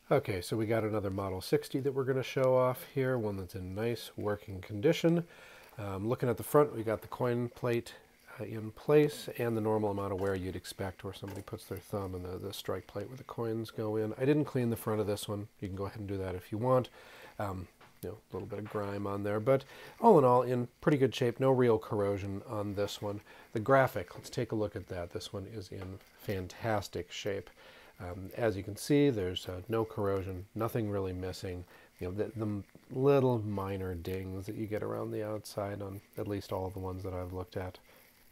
Okay, so we got another Model 60 that we're going to show off here, one that's in nice working condition. Looking at the front, we got the coin plate in place and the normal amount of wear you'd expect where somebody puts their thumb and the strike plate where the coins go in. I didn't clean the front of this one. You can go ahead and do that if you want. A little bit of grime on there, but all in all, in pretty good shape. No real corrosion on this one. The graphic, let's take a look at that. This one is in fantastic shape. As you can see, there's no corrosion, nothing really missing. The little minor dings that you get around the outside on at least all of the ones that I've looked at,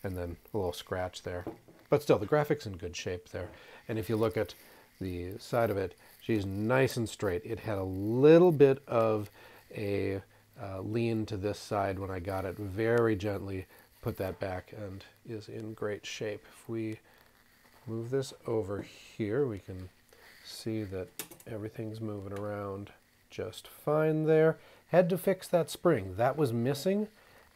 and then a little scratch there. But still, the graphic's in good shape there. And if you look at the side of it, she's nice and straight. It had a little bit of a lean to this side when I got it. Very gently put that back and is in great shape. If we move this over here, we can see that everything's moving around just fine there. Had to fix that spring. That was missing,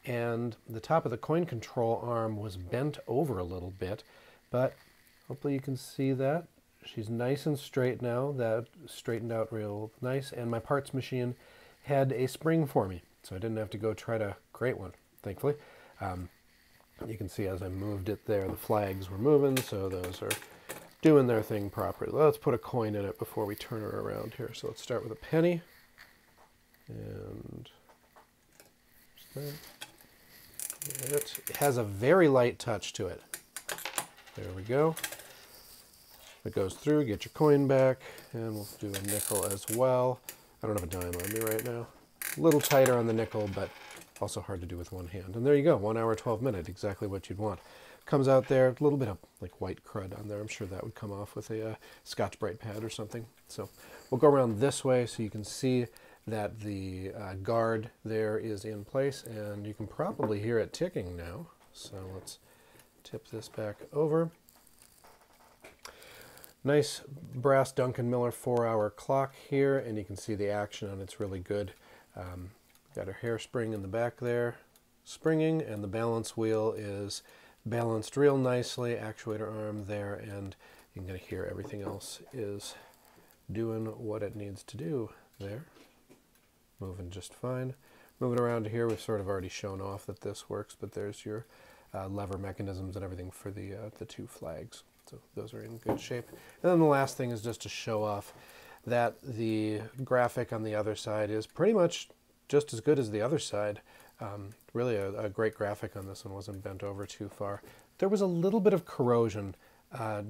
and the top of the coin control arm was bent over a little bit, but hopefully you can see that. She's nice and straight now. That straightened out real nice, and my parts machine had a spring for me, so I didn't have to go try to create one, thankfully. You can see as I moved it there, the flags were moving, so those are doing their thing properly. Let's put a coin in it before we turn her around here. So let's start with a penny. And it has a very light touch to it. There we go. It goes through, get your coin back, and we'll do a nickel as well. I don't have a dime on me right now. A little tighter on the nickel, but also hard to do with one hand. And there you go, 1 hour, 12 minutes, exactly what you'd want. Comes out there, a little bit of like white crud on there. I'm sure that would come off with a Scotch-Brite pad or something. So we'll go around this way so you can see that the guard there is in place, and you can probably hear it ticking now. So let's tip this back over. Nice brass Duncan Miller 4-hour clock here, and you can see the action on it's really good. Got her hairspring in the back there, springing, and the balance wheel is balanced real nicely. Actuator arm there, and you can hear everything else is doing what it needs to do there. Moving just fine. Moving around here, we've sort of already shown off that this works, but there's your lever mechanisms and everything for the two flags. So those are in good shape. And then the last thing is just to show off that the graphic on the other side is pretty much just as good as the other side. Really a great graphic on this one, wasn't bent over too far. There was a little bit of corrosion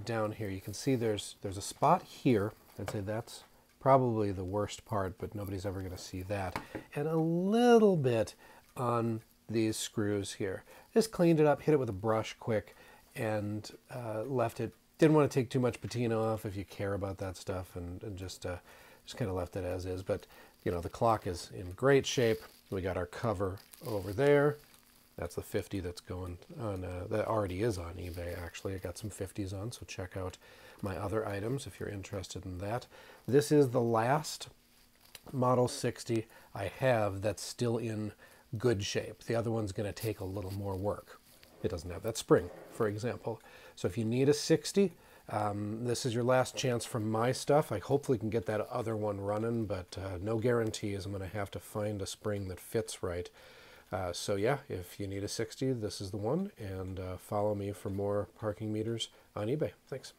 down here. You can see there's a spot here. I'd say that's probably the worst part, but nobody's ever going to see that. And a little bit on these screws here. Just cleaned it up, hit it with a brush quick, and left it. Didn't want to take too much patina off if you care about that stuff, and just kind of left it as is. But the clock is in great shape. We got our cover over there. That's the 50 that's going on, that already is on eBay, actually. I got some 50s on, so check out my other items if you're interested in that. This is the last Model 60 I have that's still in good shape. The other one's going to take a little more work. It doesn't have that spring, for example. So if you need a 60, this is your last chance for my stuff. I hopefully can get that other one running, but no guarantees. I'm going to have to find a spring that fits right. So yeah, if you need a 60, this is the one, and follow me for more parking meters on eBay. Thanks.